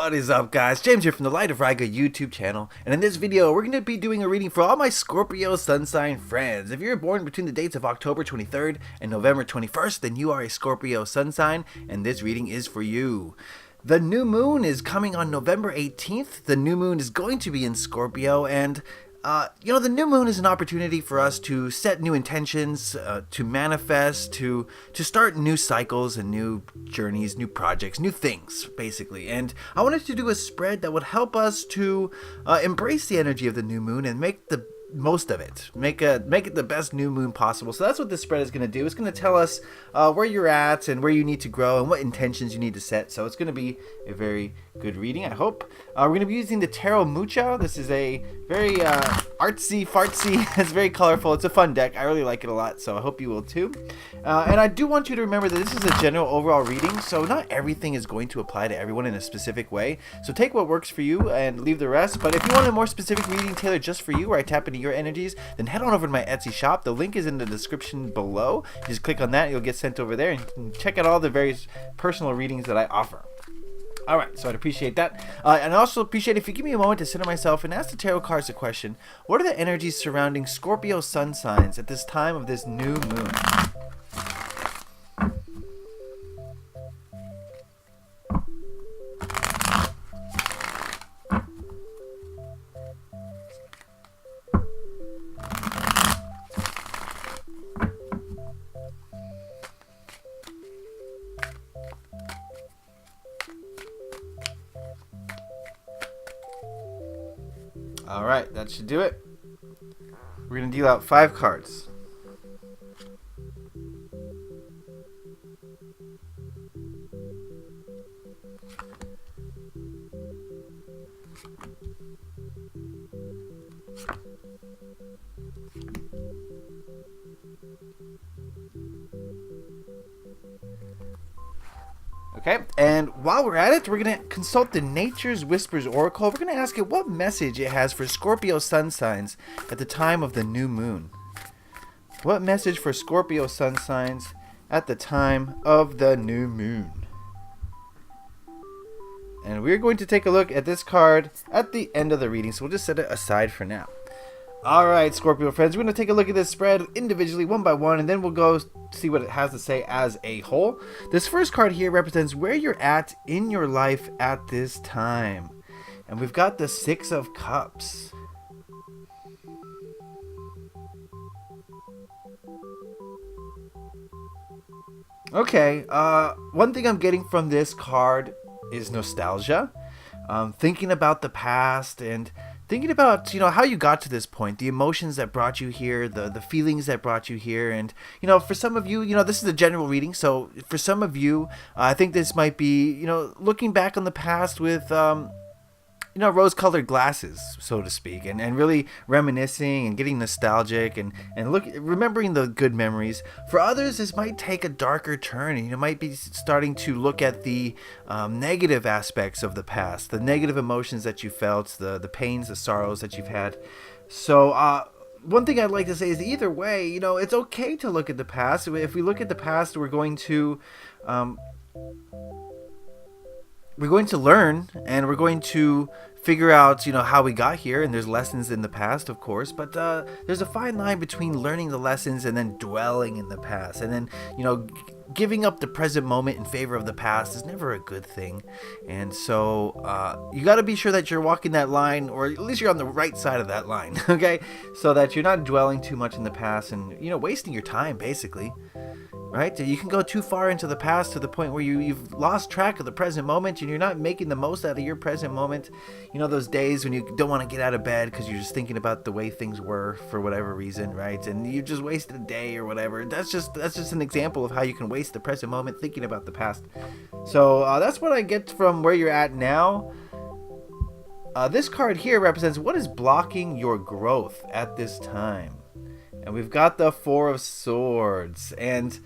What is up, guys? James here from the Light of Riga YouTube channel, and in this video we're going to be doing a reading for all my Scorpio sun sign friends. If you're born between the dates of October 23rd and November 21st, then you are a Scorpio sun sign, and this reading is for you. The new moon is coming on November 18th. The new moon is going to be in Scorpio, and the new moon is an opportunity for us to set new intentions, to manifest, to start new cycles and new journeys, new projects, new things, basically. And I wanted to do a spread that would help us to embrace the energy of the new moon and make the most of it, make it the best new moon possible. So that's what this spread is going to do. It's going to tell us where you're at and where you need to grow and what intentions you need to set. So it's going to be a very good reading, I hope. We're going to be using the Tarot Mucha. This is a very artsy fartsy. It's very colorful. It's a fun deck. I really like it a lot, so I hope you will too. And I do want you to remember that this is a general overall reading, so not everything is going to apply to everyone in a specific way. So take what works for you and leave the rest. But if you want a more specific reading tailored just for you, where I tap into your energies, then head on over to my Etsy shop. The link is in the description below. You just click on that, you'll get sent over there, and you can check out all the various personal readings that I offer. Alright, so I'd appreciate that. And I also appreciate if you give me a moment to center myself and ask the tarot cards a question. What are the energies surrounding Scorpio sun signs at this time of this new moon? Alright, that should do it. We're going to deal out 5 cards. Okay, and while we're at it, we're going to consult the Nature's Whispers Oracle. We're going to ask it what message it has for Scorpio sun signs at the time of the new moon. What message for Scorpio sun signs at the time of the new moon? And we're going to take a look at this card at the end of the reading, so we'll just set it aside for now. Alright, Scorpio friends, we're going to take a look at this spread individually, one by one, and then we'll go see what it has to say as a whole. This first card here represents where you're at in your life at this time. And we've got the 6 of Cups. Okay, one thing I'm getting from this card is nostalgia. Thinking about the past and thinking about, how you got to this point, the emotions that brought you here, the feelings that brought you here. And, for some of you, this is a general reading. So for some of you, I think this might be, looking back on the past with, rose-colored glasses, so to speak, and really reminiscing and getting nostalgic and remembering the good memories. For others, this might take a darker turn, and you might be starting to look at the negative aspects of the past, the negative emotions that you felt, the pains, the sorrows that you've had. So, one thing I'd like to say is either way, it's okay to look at the past. If we look at the past, we're going to learn, and we're going to figure out, how we got here, and there's lessons in the past, of course, but there's a fine line between learning the lessons and then dwelling in the past, and then, giving up the present moment in favor of the past is never a good thing. And so you got to be sure that you're walking that line, or at least you're on the right side of that line, okay, so that you're not dwelling too much in the past and, wasting your time, basically. Right? You can go too far into the past to the point where you've lost track of the present moment, and you're not making the most out of your present moment. Those days when you don't want to get out of bed because you're just thinking about the way things were for whatever reason, right? And you just wasted a day or whatever. That's just an example of how you can waste the present moment thinking about the past. So that's what I get from where you're at now. This card here represents what is blocking your growth at this time. And we've got the 4 of Swords. And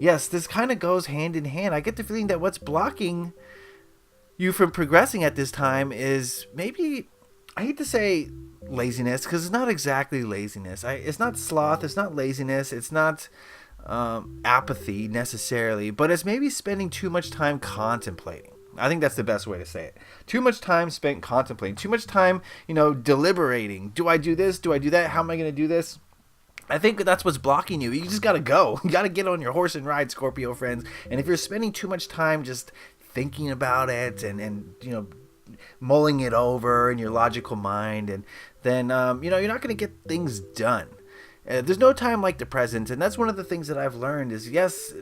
yes, this kind of goes hand in hand. I get the feeling that what's blocking you from progressing at this time is maybe, I hate to say laziness, because it's not exactly laziness. It's not sloth, it's not laziness, it's not apathy necessarily, but it's maybe spending too much time contemplating, I think that's the best way to say it. Too much time spent contemplating. Too much time, deliberating. Do I do this? Do I do that? How am I going to do this? I think that's what's blocking you. You just got to go. You got to get on your horse and ride, Scorpio friends. And if you're spending too much time just thinking about it and mulling it over in your logical mind, and then you're not going to get things done. There's no time like the present, and that's one of the things that I've learned is, yes,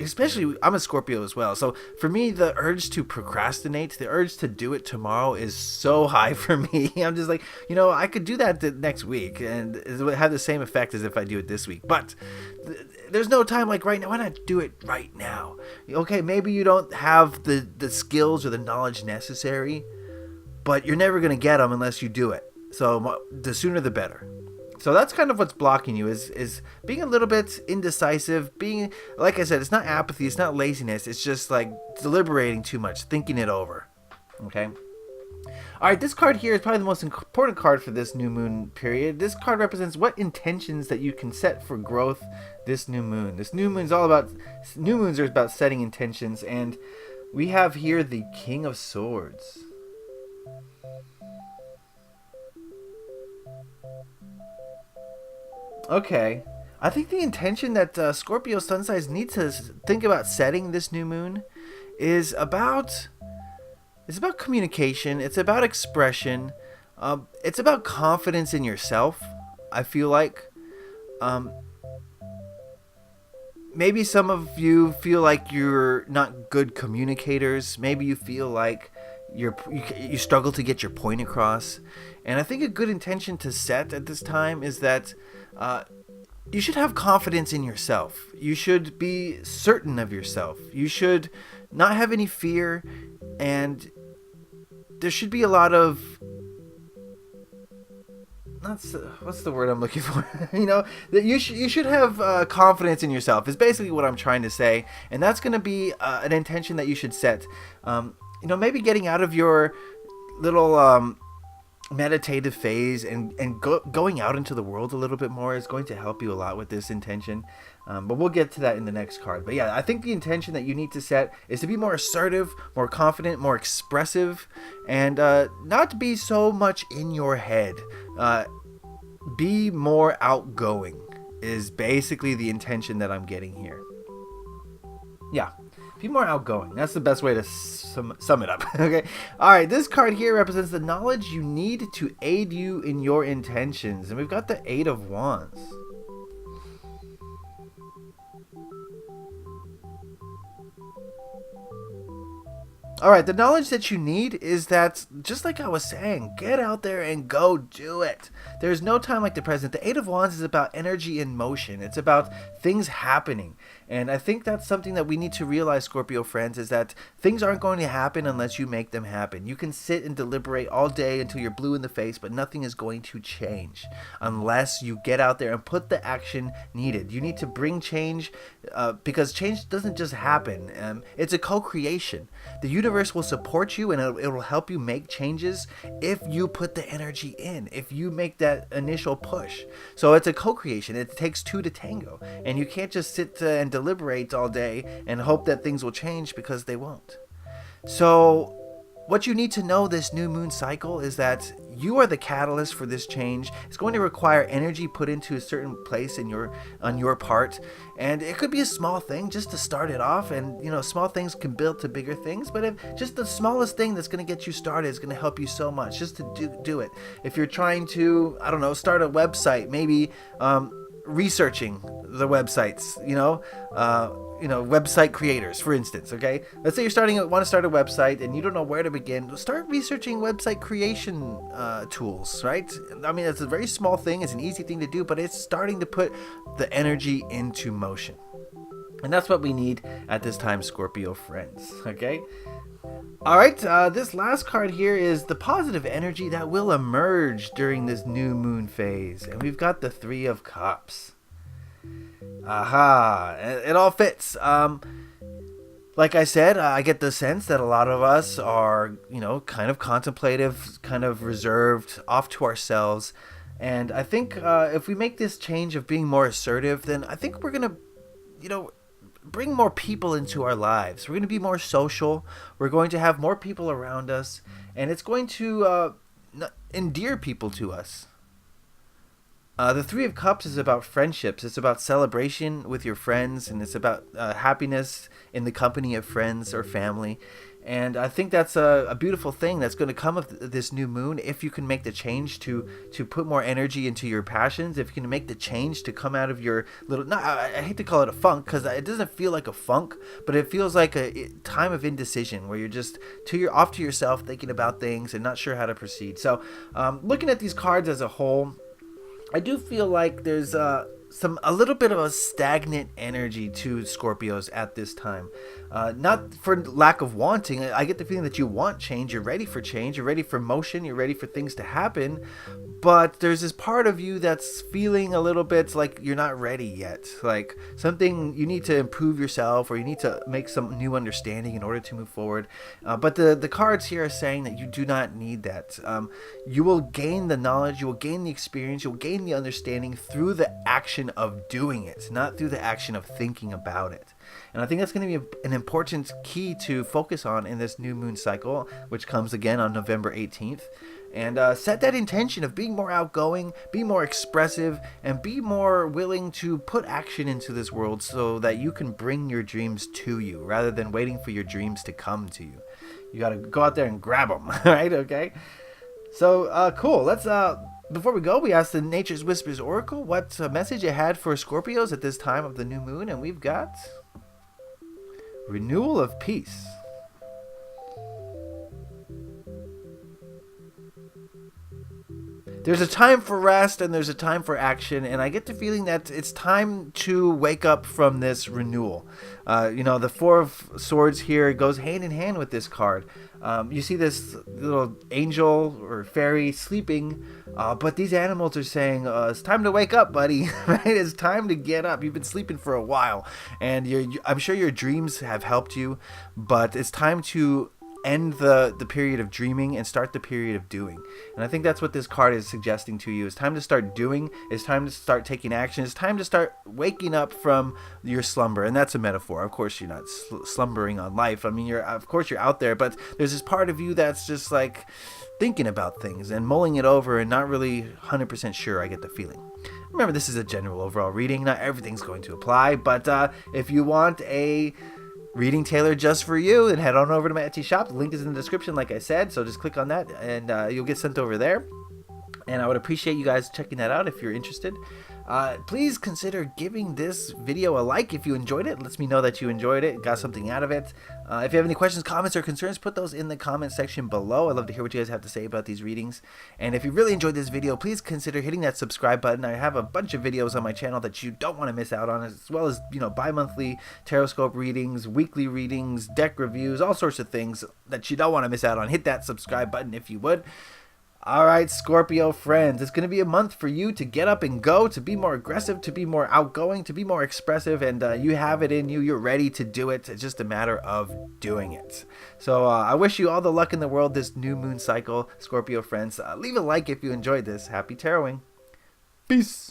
especially I'm a Scorpio as well, so for me the urge to procrastinate, the urge to do it tomorrow is so high for me. I'm just like, I could do that next week and it would have the same effect as if I do it this week, but there's no time like right now. Why not do it right now? Okay, maybe you don't have the skills or the knowledge necessary, but you're never going to get them unless you do it, so the sooner the better. So that's kind of what's blocking you is being a little bit indecisive, being, like I said, it's not apathy, it's not laziness, it's just like deliberating too much, thinking it over. Okay? Alright, this card here is probably the most important card for this new moon period. This card represents what intentions that you can set for growth this new moon. This new moon is all about, new moons are about setting intentions, and we have here the King of Swords. Okay, I think the intention that Scorpio sun signs need to think about setting this new moon is about communication. It's about expression. It's about confidence in yourself. I feel like maybe some of you feel like you're not good communicators. Maybe you feel like you struggle to get your point across. And I think a good intention to set at this time is that you should have confidence in yourself. You should be certain of yourself. You should not have any fear, and there should be a lot of, what's the word I'm looking for? That you should have confidence in yourself is basically what I'm trying to say, and that's going to be an intention that you should set. Maybe getting out of your little meditative phase and going out into the world a little bit more is going to help you a lot with this intention, but we'll get to that in the next card. But yeah, I think the intention that you need to set is to be more assertive, more confident, more expressive, and not be so much in your head. Be more outgoing is basically the intention that I'm getting here. Yeah, be more outgoing. That's the best way to sum it up. Okay. All right. This card here represents the knowledge you need to aid you in your intentions, and we've got the Eight of Wands. Alright, the knowledge that you need is that, just like I was saying, get out there and go do it. There's no time like the present. The Eight of Wands is about energy in motion. It's about things happening. And I think that's something that we need to realize, Scorpio friends, is that things aren't going to happen unless you make them happen. You can sit and deliberate all day until you're blue in the face, but nothing is going to change unless you get out there and put the action needed. You need to bring change because change doesn't just happen. It's a co-creation. The universe will support you, and it will help you make changes if you put the energy in, if you make that initial push. So it's a co-creation. It takes two to tango, and you can't just sit and deliberate all day and hope that things will change, because they won't. So what you need to know this new moon cycle is that you are the catalyst for this change. It's going to require energy put into a certain place on your part, and it could be a small thing just to start it off. And small things can build to bigger things, but if just the smallest thing that's going to get you started is going to help you so much, just to do it. If you're trying to, start a website, maybe researching the websites, website creators, for instance. Okay, let's say you want to start a website and you don't know where to begin. Start researching website creation tools, right? I mean, it's a very small thing, it's an easy thing to do, but it's starting to put the energy into motion, and that's what we need at this time, Scorpio friends. Okay. All right, this last card here is the positive energy that will emerge during this new moon phase, and we've got the Three of Cups. Aha, it all fits. Like I said, I get the sense that a lot of us are, kind of contemplative, kind of reserved, off to ourselves, and I think if we make this change of being more assertive, then I think we're gonna, bring more people into our lives. We're going to be more social. We're going to have more people around us, and it's going to endear people to us. The Three of Cups is about friendships. It's about celebration with your friends, and it's about happiness in the company of friends or family. And I think that's a beautiful thing that's going to come of this new moon if you can make the change to put more energy into your passions. If you can make the change to come out of your little, I hate to call it a funk because it doesn't feel like a funk, but it feels like a time of indecision where you're just off to yourself thinking about things and not sure how to proceed. So looking at these cards as a whole, I do feel like there's a little bit of a stagnant energy to Scorpios at this time. Not for lack of wanting. I get the feeling that you want change. You're ready for change. You're ready for motion. You're ready for things to happen. But there's this part of you that's feeling a little bit like you're not ready yet. Like something you need to improve yourself, or you need to make some new understanding in order to move forward. But the cards here are saying that you do not need that. You will gain the knowledge. You will gain the experience. You'll gain the understanding through the action of doing it, not through the action of thinking about it. And I think that's going to be an important key to focus on in this new moon cycle, which comes again on November 18th. And set that intention of being more outgoing, be more expressive, and be more willing to put action into this world so that you can bring your dreams to you rather than waiting for your dreams to come to you. You got to go out there and grab them, right? Okay. So cool. Let's before we go, we asked the Nature's Whispers Oracle what message it had for Scorpios at this time of the new moon, and we've got renewal of peace. There's a time for rest and there's a time for action, and I get the feeling that it's time to wake up from this renewal. The Four of Swords here goes hand in hand with this card. You see this little angel or fairy sleeping, but these animals are saying, it's time to wake up, buddy. Right? It's time to get up. You've been sleeping for a while, and I'm sure your dreams have helped you, but it's time to end the period of dreaming and start the period of doing. And I think that's what this card is suggesting to you. It's time to start doing. It's time to start taking action. It's time to start waking up from your slumber. And that's a metaphor. Of course, you're not slumbering on life. I mean, you're out there, but there's this part of you that's just like thinking about things and mulling it over and not really 100% sure, I get the feeling. Remember, this is a general overall reading. Not everything's going to apply, but if you want a reading tailored just for you, then head on over to my Etsy shop. The link is in the description, like I said, so just click on that and you'll get sent over there. And I would appreciate you guys checking that out if you're interested. Please consider giving this video a like if you enjoyed it. It lets me know that you enjoyed it, got something out of it. If you have any questions, comments, or concerns, put those in the comment section below. I'd love to hear what you guys have to say about these readings. And if you really enjoyed this video, please consider hitting that subscribe button. I have a bunch of videos on my channel that you don't want to miss out on, as well as, bi-monthly tarot readings, weekly readings, deck reviews, all sorts of things that you don't want to miss out on. Hit that subscribe button if you would. All right, Scorpio friends, it's going to be a month for you to get up and go, to be more aggressive, to be more outgoing, to be more expressive, and you have it in you. You're ready to do it. It's just a matter of doing it. So I wish you all the luck in the world this new moon cycle, Scorpio friends. Leave a like if you enjoyed this. Happy taroting. Peace.